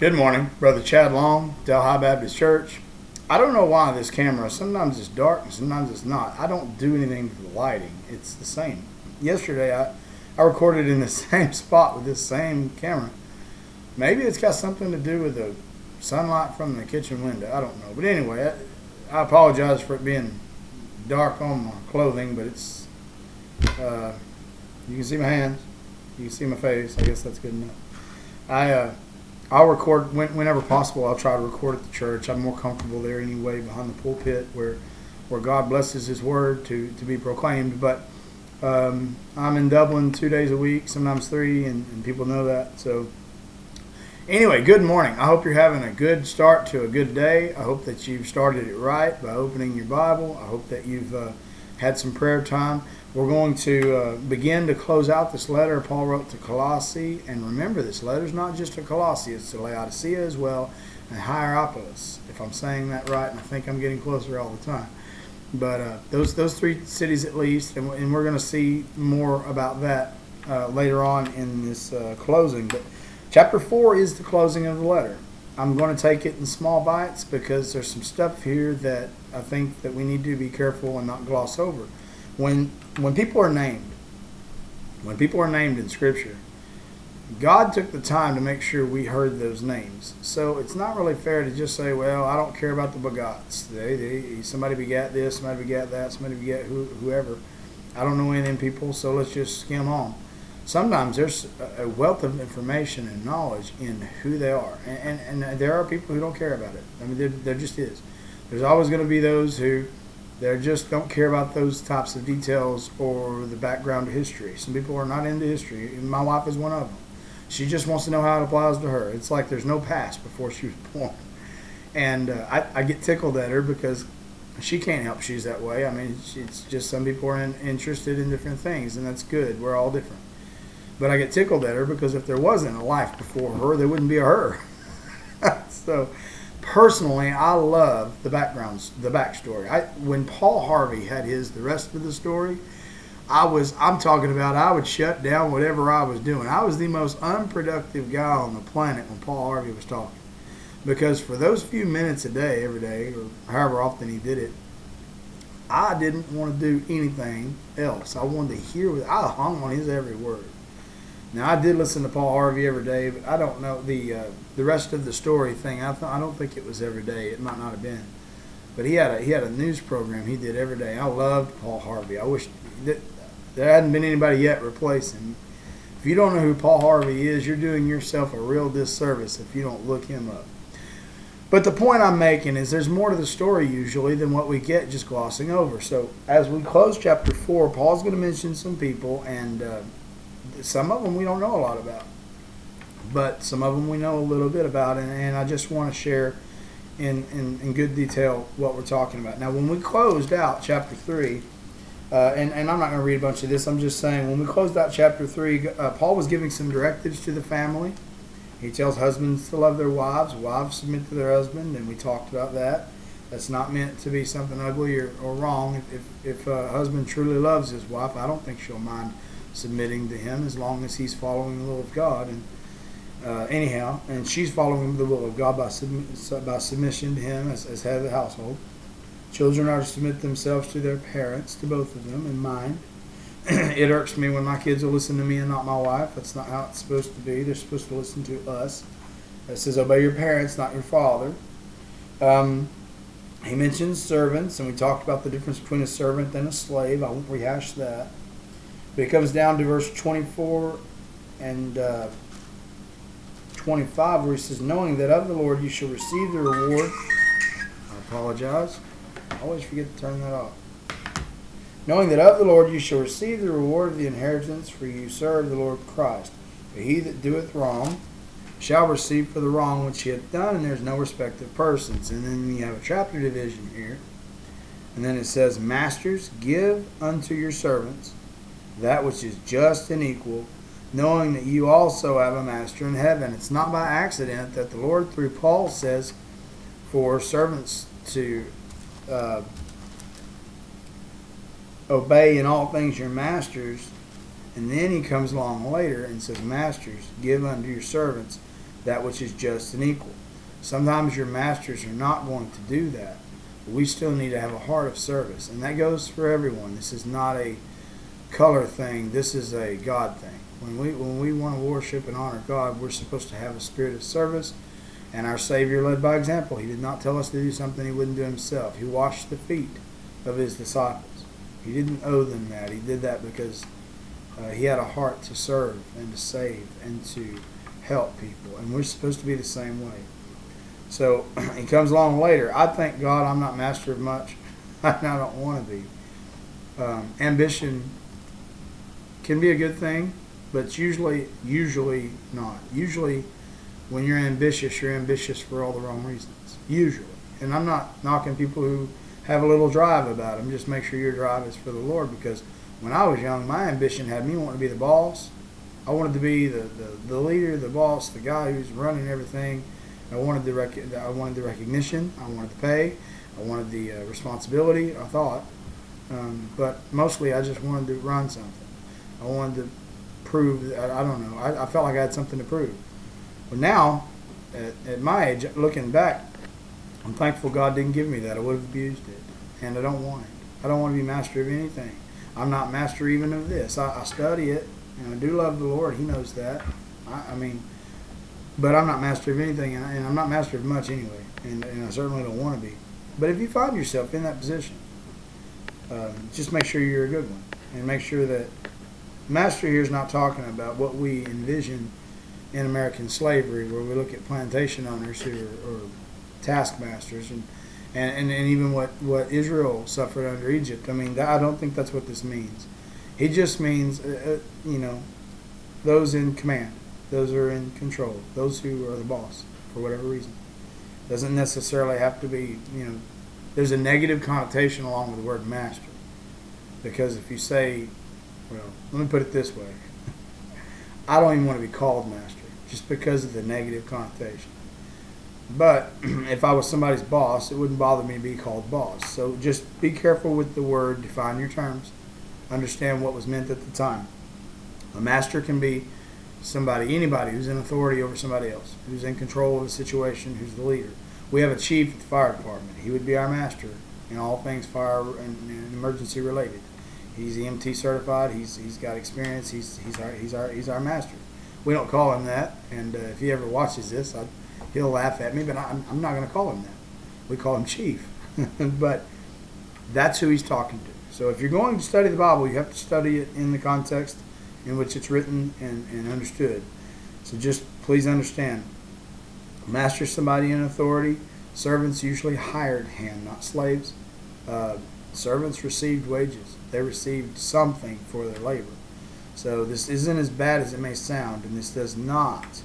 Good morning, Brother Chad Long, Delhi Baptist Church. I don't know why this camera, sometimes it's dark and sometimes it's not. I don't do anything to the lighting. It's the same. Yesterday, I recorded in the same spot with this same camera. Maybe it's got something to do with the sunlight from the kitchen window. I don't know. But anyway, I apologize for it being dark on my clothing, but it's, you can see my hands. You can see my face. I guess that's good enough. I'll record whenever possible. I'll try to record at the church. I'm more comfortable there anyway, behind the pulpit where God blesses His word to be proclaimed. But I'm in Dublin 2 days a week, sometimes 3, and people know that. So anyway, good morning. I hope you're having a good start to a good day. I hope that you've started it right by opening your Bible. I hope that you've had some prayer time. We're going to begin to close out this letter Paul wrote to Colossae. And remember, this letter is not just to Colossae, it's to Laodicea as well, and Hierapolis, if I'm saying that right, and I think I'm getting closer all the time. But those 3 cities at least, and we're going to see more about that later on in this closing. But chapter 4 is the closing of the letter. I'm going to take it in small bites because there's some stuff here that I think that we need to be careful and not gloss over. When people are named in Scripture, God took the time to make sure we heard those names. So it's not really fair to just say, well, I don't care about the begots. Somebody begat this, somebody begat that, somebody begat whoever. I don't know any of them people, so let's just skim on. Sometimes there's a wealth of information and knowledge in who they are. And there are people who don't care about it. I mean, there just is. There's always going to be those who they just don't care about those types of details or the background of history. Some people are not into history. My wife is one of them. She just wants to know how it applies to her. It's like there's no past before she was born. And I get tickled at her because she can't help she's that way. I mean, it's just some people are interested in different things, and that's good. We're all different. But I get tickled at her because if there wasn't a life before her, there wouldn't be a her. So personally, I love the backstory. When Paul Harvey had the rest of the story, I'm talking about I would shut down whatever I was doing. I was the most unproductive guy on the planet when Paul Harvey was talking. Because for those few minutes a day, every day, or however often he did it, I didn't want to do anything else. I wanted to hear I hung on his every word. Now, I did listen to Paul Harvey every day, but I don't know the rest of the story thing. I don't think it was every day. It might not have been, but he had a news program he did every day. I loved Paul Harvey. I wish that there hadn't been anybody yet replace him. If you don't know who Paul Harvey is, you're doing yourself a real disservice if you don't look him up. But the point I'm making is there's more to the story usually than what we get just glossing over. So as we close chapter 4, Paul's going to mention some people, and some of them we don't know a lot about, but some of them we know a little bit about, and I just want to share in good detail what we're talking about. Now, when we closed out chapter 3, and I'm not going to read a bunch of this, I'm just saying when we closed out chapter 3, Paul was giving some directives to the family. He tells husbands to love their wives, wives submit to their husband, and we talked about that. That's not meant to be something ugly or wrong. If a husband truly loves his wife, I don't think she'll mind submitting to him as long as he's following the will of God. And anyhow, and she's following the will of God by submission to him as head of the household. Children are to submit themselves to their parents, to both of them, in mind. It irks me when my kids will listen to me and not my wife. That's not how it's supposed to be. They're supposed to listen to us. It says, obey your parents, not your father. He mentions servants, and we talked about the difference between a servant and a slave. I won't rehash that. But it comes down to verse 24 and 25 where he says, knowing that of the Lord you shall receive the reward. I apologize. I always forget to turn that off. Knowing that of the Lord you shall receive the reward of the inheritance, for you serve the Lord Christ. But he that doeth wrong shall receive for the wrong which he hath done, and there's no respect of persons. And then you have a chapter division here. And then it says, masters, give unto your servants that which is just and equal, knowing that you also have a master in heaven. It's not by accident that the Lord through Paul says for servants to obey in all things your masters, and then he comes along later and says, masters, give unto your servants that which is just and equal. Sometimes your masters are not going to do that. But we still need to have a heart of service. And that goes for everyone. This is not a color thing. This is a God thing. When we want to worship and honor God, we're supposed to have a spirit of service. And our Savior led by example. He did not tell us to do something he wouldn't do himself. He washed the feet of his disciples. He didn't owe them that. He did that because he had a heart to serve and to save and to help people. And we're supposed to be the same way. So he comes along later. I thank God I'm not master of much. I don't want to be. Ambition can be a good thing, but it's usually not. Usually when you're ambitious for all the wrong reasons. Usually. And I'm not knocking people who have a little drive about them. Just make sure your drive is for the Lord, because when I was young, my ambition had me wanting to be the boss. I wanted to be the leader, the boss, the guy who's running everything. I wanted the recognition. I wanted the pay. I wanted the responsibility, I thought. But mostly I just wanted to run something. I wanted to prove, I don't know, I felt like I had something to prove. But now, at my age, looking back, I'm thankful God didn't give me that. I would have abused it. And I don't want it. I don't want to be master of anything. I'm not master even of this. I study it, and I do love the Lord. He knows that. But I'm not master of anything, and I'm not master of much anyway. And I certainly don't want to be. But if you find yourself in that position, just make sure you're a good one. And make sure that master here is not talking about what we envision in American slavery, where we look at plantation owners who are taskmasters, and even what Israel suffered under Egypt. I mean, I don't think that's what this means. It just means, those in command, those who are in control, those who are the boss for whatever reason. Doesn't necessarily have to be, there's a negative connotation along with the word master. Because if you say, well, let me put it this way. I don't even want to be called master, just because of the negative connotation. But if I was somebody's boss, it wouldn't bother me to be called boss. So just be careful with the word, define your terms, understand what was meant at the time. A master can be anybody who's in authority over somebody else, who's in control of a situation, who's the leader. We have a chief at the fire department. He would be our master in all things fire and emergency related. He's EMT certified. He's got experience. He's our master. We don't call him that, and if he ever watches this, he'll laugh at me. But I'm not going to call him that. We call him chief. But that's who he's talking to. So if you're going to study the Bible, you have to study it in the context in which it's written and understood. So just please understand, master somebody in authority. Servants usually hired hand, not slaves. Servants received wages. They received something for their labor. So this isn't as bad as it may sound, and this does not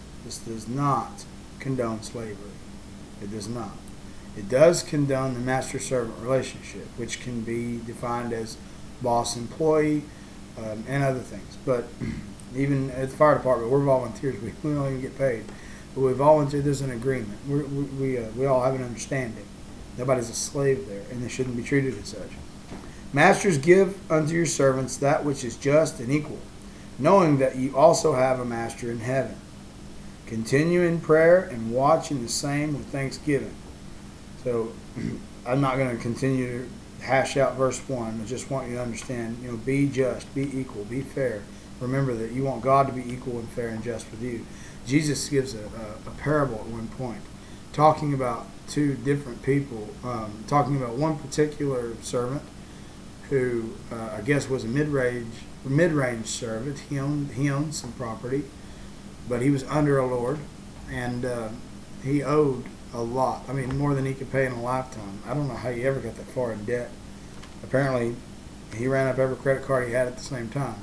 condone slavery. It does not. It does condone the master-servant relationship, which can be defined as boss-employee and other things. But even at the fire department, we're volunteers. We don't even get paid. But we volunteer. There's an agreement. We all have an understanding. Nobody's a slave there, and they shouldn't be treated as such. Masters, give unto your servants that which is just and equal, knowing that you also have a master in heaven. Continue in prayer and watch in the same with thanksgiving. So I'm not going to continue to hash out verse 1. I just want you to understand, be just, be equal, be fair. Remember that you want God to be equal and fair and just with you. Jesus gives a parable at one point, talking about two different people, talking about one particular servant who I guess was a mid-range servant. He owned some property, but he was under a lord, and he owed a lot. I mean, more than he could pay in a lifetime. I don't know how he ever got that far in debt. Apparently, he ran up every credit card he had at the same time.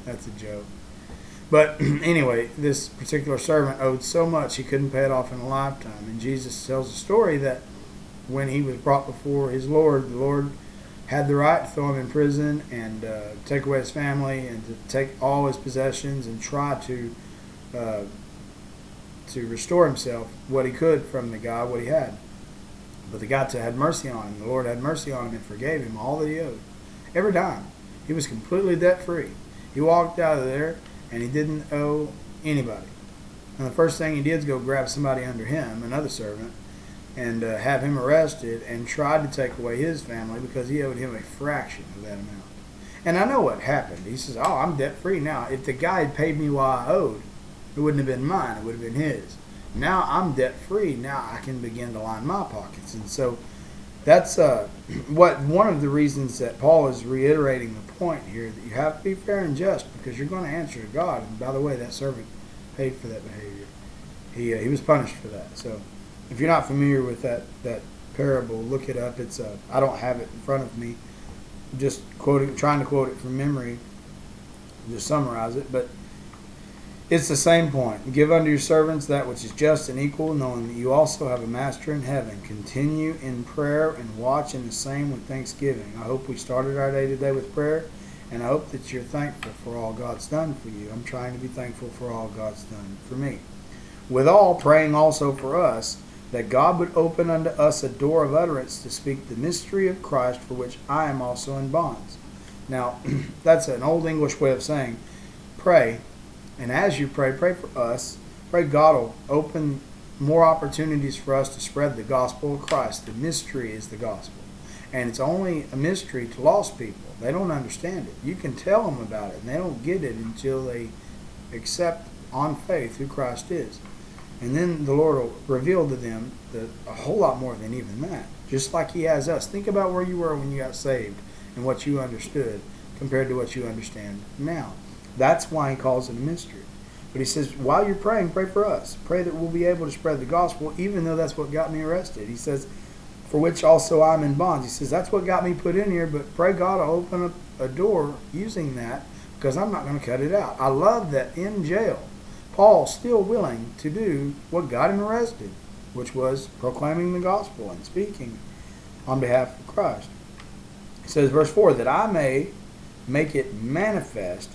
That's a joke. But anyway, this particular servant owed so much he couldn't pay it off in a lifetime. And Jesus tells a story that when he was brought before his Lord, the Lord had the right to throw him in prison and take away his family and to take all his possessions and try to restore himself what he could from the guy, what he had. But the guy had mercy on him. The Lord had mercy on him and forgave him all that he owed. Every dime. He was completely debt-free. He walked out of there and he didn't owe anybody. And the first thing he did is go grab somebody under him, another servant, and have him arrested and tried to take away his family because he owed him a fraction of that amount. And I know what happened. He says, oh, I'm debt-free now. If the guy had paid me while I owed, it wouldn't have been mine. It would have been his. Now I'm debt-free. Now I can begin to line my pockets. And so that's one of the reasons that Paul is reiterating the point here, that you have to be fair and just because you're going to answer to God. And by the way, that servant paid for that behavior. He was punished for that. So if you're not familiar with that parable, look it up. It's I don't have it in front of me. Just trying to quote it from memory, just summarize it, but it's the same point. Give unto your servants that which is just and equal, knowing that you also have a master in heaven. Continue in prayer and watch in the same with thanksgiving. I hope we started our day today with prayer, and I hope that you're thankful for all God's done for you. I'm trying to be thankful for all God's done for me. With all, praying also for us, that God would open unto us a door of utterance to speak the mystery of Christ, for which I am also in bonds. Now, that's an old English way of saying pray, and as you pray for us. Pray God will open more opportunities for us to spread the gospel of Christ. The mystery is the gospel, and it's only a mystery to lost people. They don't understand it. You can tell them about it, and they don't get it until they accept on faith who Christ is. And then the Lord will reveal to them a whole lot more than even that. Just like He has us. Think about where you were when you got saved and what you understood compared to what you understand now. That's why He calls it a mystery. But He says, while you're praying, pray for us. Pray that we'll be able to spread the gospel, even though that's what got me arrested. He says, for which also I'm in bonds. He says, that's what got me put in here, but pray God will open up a door using that, because I'm not going to cut it out. I love that in jail, Paul's still willing to do what got him arrested, which was proclaiming the gospel and speaking on behalf of Christ. He says, verse 4, that I may make it manifest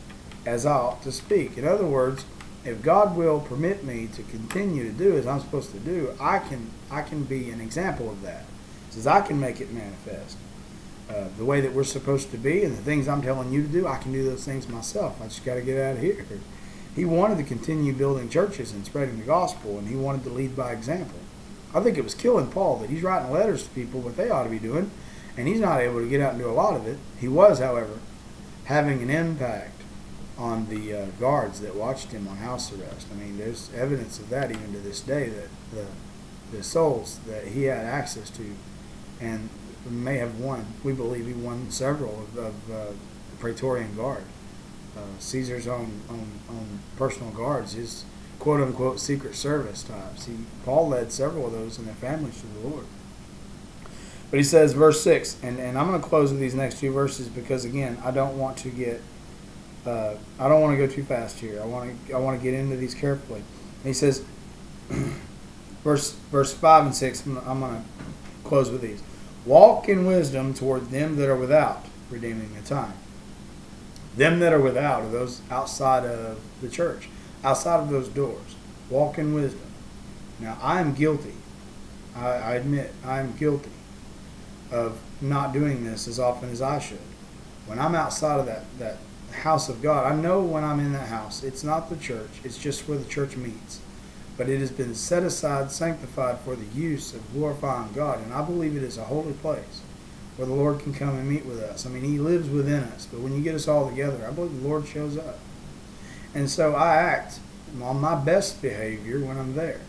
as I ought to speak. In other words, if God will permit me to continue to do as I'm supposed to do, I can be an example of that. He says, I can make it manifest. The way that we're supposed to be and the things I'm telling you to do, I can do those things myself. I just got to get out of here. He wanted to continue building churches and spreading the gospel, and he wanted to lead by example. I think it was killing Paul that he's writing letters to people what they ought to be doing, and he's not able to get out and do a lot of it. He was, however, having an impact on the guards that watched him on house arrest. I mean, there's evidence of that even to this day, that the souls that he had access to, and may have won. We believe he won several of the Praetorian Guard. Caesar's own personal guards, his quote-unquote Secret Service types. Paul led several of those and their families to the Lord. But he says, verse 6, and I'm going to close with these next two verses because, again, I don't want to go too fast here. I want to get into these carefully. And he says, verse 5 and 6, I'm going to close with these. Walk in wisdom toward them that are without, redeeming the time. Them that are without are those outside of the church, outside of those doors. Walk in wisdom. Now, I am guilty. I admit I am guilty of not doing this as often as I should. When I'm outside of that house of God, I know when I'm in that house, it's not the church. It's just where the church meets. But it has been set aside, sanctified for the use of glorifying God. And I believe it is a holy place where the Lord can come and meet with us. I mean, He lives within us. But when you get us all together, I believe the Lord shows up. And so I act on my best behavior when I'm there.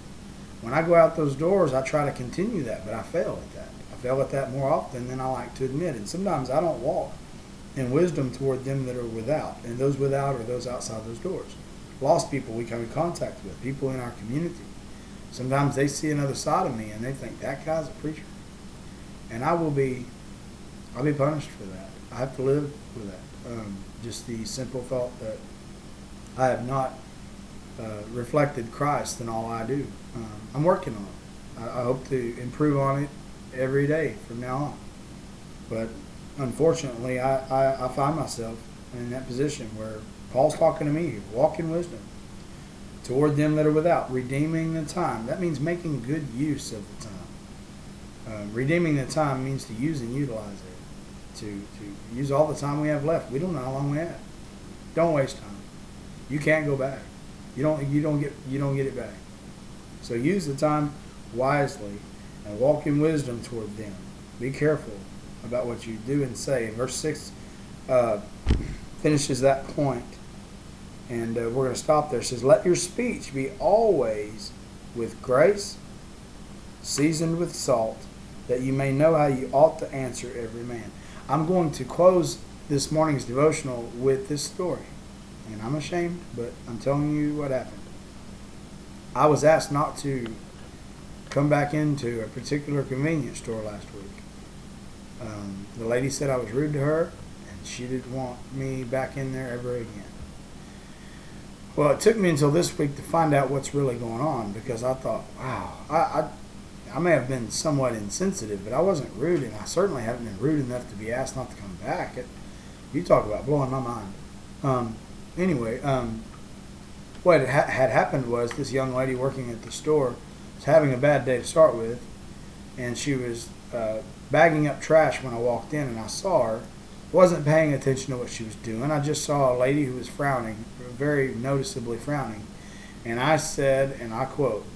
When I go out those doors, I try to continue that, but I fail at that. I fail at that more often than I like to admit. And sometimes I don't walk in wisdom toward them that are without. And those without are those outside those doors. Lost people we come in contact with, people in our community. Sometimes they see another side of me and they think, that guy's a preacher. And I'll be punished for that. I have to live with that. Just the simple thought that I have not reflected Christ in all I do. I'm working on it. I hope to improve on it every day from now on. But unfortunately, I find myself in that position where Paul's talking to me here. Walk in wisdom toward them that are without, redeeming the time. That means making good use of the time. Redeeming the time means to use and utilize it. To use all the time we have left. We don't know how long we have. Don't waste time. You can't go back. You don't get it back. So use the time wisely and walk in wisdom toward them. Be careful about what you do and say. Verse 6 finishes that point, and we're going to stop there. It says, let your speech be always with grace, seasoned with salt, that you may know how you ought to answer every man. I'm going to close this morning's devotional with this story. And I'm ashamed, but I'm telling you what happened. I was asked not to come back into a particular convenience store last week. The lady said I was rude to her, and she didn't want me back in there ever again. Well, it took me until this week to find out what's really going on, because I thought, wow, I may have been somewhat insensitive, but I wasn't rude, and I certainly haven't been rude enough to be asked not to come back. You talk about blowing my mind. Anyway, what had happened was this young lady working at the store was having a bad day to start with, and she was bagging up trash when I walked in, and I saw her. Wasn't paying attention to what she was doing. I just saw a lady who was frowning, very noticeably frowning, and I said, and I quote,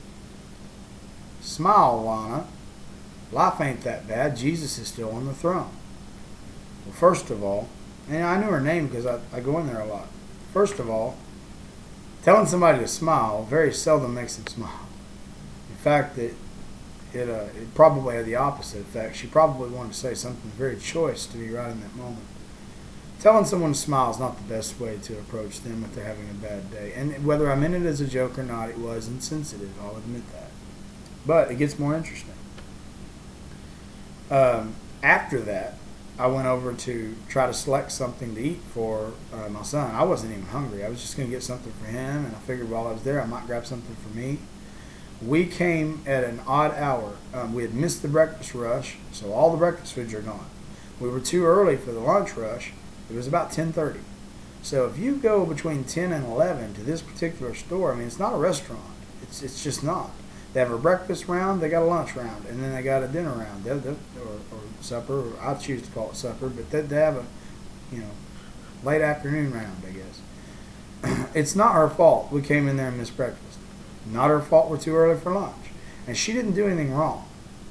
"Smile, Lana. Life ain't that bad. Jesus is still on the throne." Well, first of all, and I knew her name because I go in there a lot. First of all, telling somebody to smile very seldom makes them smile. In fact, it probably had the opposite effect. She probably wanted to say something very choice to me right in that moment. Telling someone to smile is not the best way to approach them if they're having a bad day. And whether I meant it as a joke or not, it was insensitive. I'll admit that. But it gets more interesting. After that, I went over to try to select something to eat for my son. I wasn't even hungry. I was just going to get something for him, and I figured while I was there, I might grab something for me. We came at an odd hour. We had missed the breakfast rush, so all the breakfast foods are gone. We were too early for the lunch rush. It was about 10:30. So if you go between 10 and 11 to this particular store, I mean, it's not a restaurant. It's just not. They have a breakfast round, they got a lunch round, and then they got a dinner round, or supper. Or I choose to call it supper, but they have a, late afternoon round, I guess. It's not her fault we came in there and missed breakfast. Not her fault we're too early for lunch. And she didn't do anything wrong.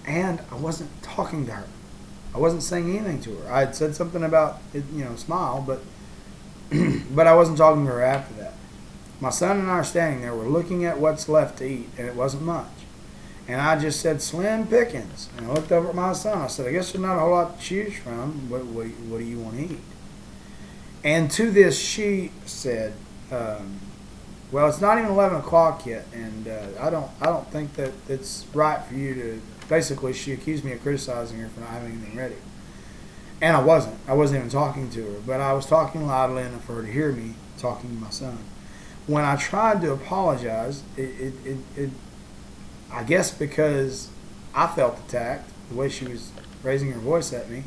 And I wasn't talking to her. I wasn't saying anything to her. I had said something about it, smile, but but I wasn't talking to her after that. My son and I are standing there. We're looking at what's left to eat, and it wasn't much. And I just said, "Slim pickings." And I looked over at my son. I said, "I guess there's not a whole lot to choose from. What do you want to eat?" And to this, she said, "Well, it's not even 11 o'clock yet, and I don't think that it's right for you to." Basically, she accused me of criticizing her for not having anything ready. And I wasn't. I wasn't even talking to her, but I was talking loudly enough for her to hear me talking to my son. When I tried to apologize, I guess because I felt attacked, the way she was raising her voice at me,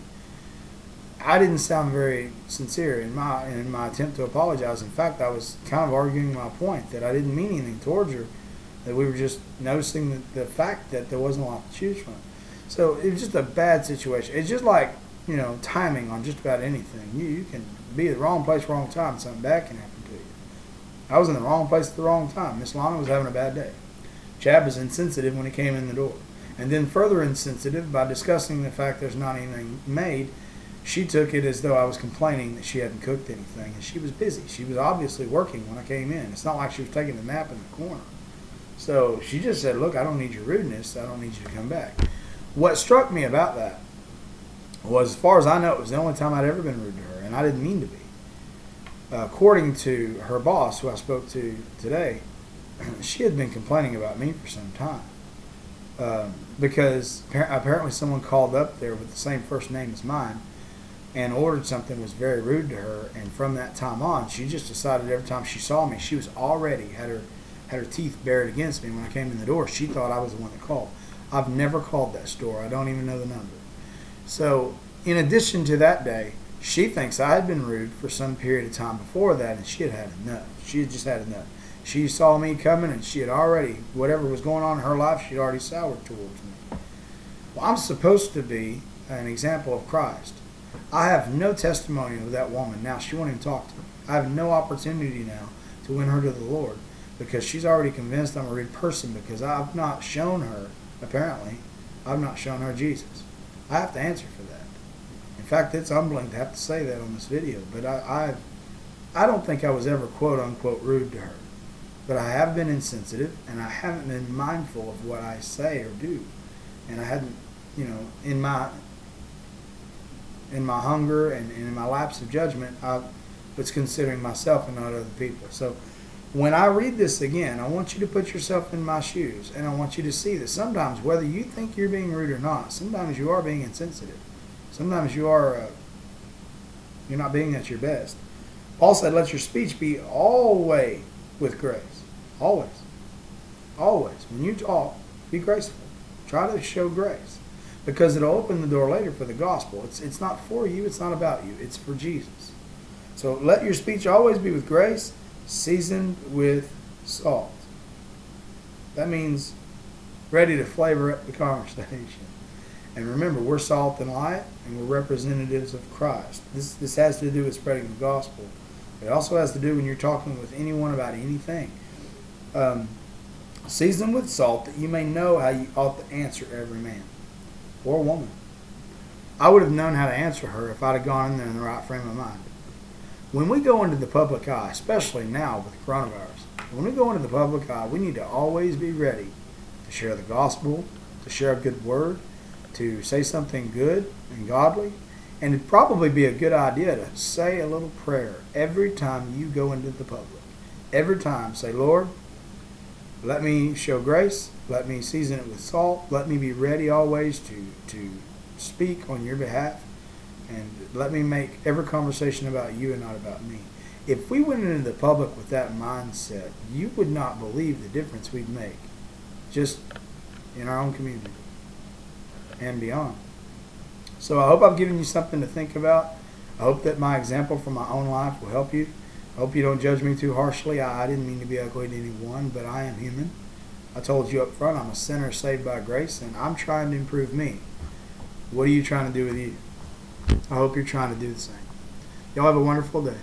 I didn't sound very sincere in my attempt to apologize. In fact, I was kind of arguing my point that I didn't mean anything towards her, that we were just noticing the fact that there wasn't a lot to choose from. So it was just a bad situation. It's just like, timing on just about anything. You can be at the wrong place, wrong time, and something bad can happen to you. I was in the wrong place at the wrong time. Miss Lana was having a bad day. Chad was insensitive when he came in the door. And then further insensitive by discussing the fact there's not anything made. She took it as though I was complaining that she hadn't cooked anything, and she was busy. She was obviously working when I came in. It's not like she was taking a nap in the corner. So she just said, "Look, I don't need your rudeness. I don't need you to come back." What struck me about that was, as far as I know, it was the only time I'd ever been rude to her, and I didn't mean to be. According to her boss, who I spoke to today, she had been complaining about me for some time. Because apparently someone called up there with the same first name as mine and ordered something that was very rude to her, and from that time on, she just decided every time she saw me, she was already had her teeth bared against me when I came in the door. She thought I was the one that called. I've never called that store. I don't even know the number. So in addition to that day, she thinks I had been rude for some period of time before that, and she had had enough. She had just had enough. She saw me coming, and she had already, whatever was going on in her life, she had already soured towards me. Well, I'm supposed to be an example of Christ. I have no testimony of that woman. Now, she won't even talk to me. I have no opportunity now to win her to the Lord. because she's already convinced I'm a rude person because I've not shown her, apparently, I've not shown her Jesus. I have to answer for that. In fact, it's humbling to have to say that on this video, but I don't think I was ever quote unquote rude to her. But I have been insensitive, and I haven't been mindful of what I say or do. And I hadn't, in my hunger and in my lapse of judgment, I was considering myself and not other people. So when I read this again, I want you to put yourself in my shoes, and I want you to see that sometimes, whether you think you're being rude or not, sometimes you are being insensitive. Sometimes you're not being at your best. Paul said, let your speech be always with grace. Always. Always. When you talk, be graceful. Try to show grace. Because it'll open the door later for the gospel. It's not for you. It's not about you. It's for Jesus. So let your speech always be with grace, seasoned with salt. That means ready to flavor up the conversation. And remember, we're salt and light, and we're representatives of Christ. This has to do with spreading the gospel. It also has to do when you're talking with anyone about anything. Season with salt, that you may know how you ought to answer every man or woman. I would have known how to answer her if I'd have gone in there in the right frame of mind. When we go into the public eye, especially now with coronavirus, when we go into the public eye, we need to always be ready to share the gospel, to share a good word, to say something good and godly. And it'd probably be a good idea to say a little prayer every time you go into the public. Every time, say, Lord, let me show grace. Let me season it with salt. Let me be ready always to speak on your behalf. And let me make every conversation about you and not about me. If we went into the public with that mindset, you would not believe the difference we'd make just in our own community and beyond. So I hope I've given you something to think about. I hope that my example from my own life will help you. I hope you don't judge me too harshly. I didn't mean to be ugly to anyone, but I am human. I told you up front, I'm a sinner saved by grace, and I'm trying to improve me. What are you trying to do with you? I hope you're trying to do the same. Y'all have a wonderful day.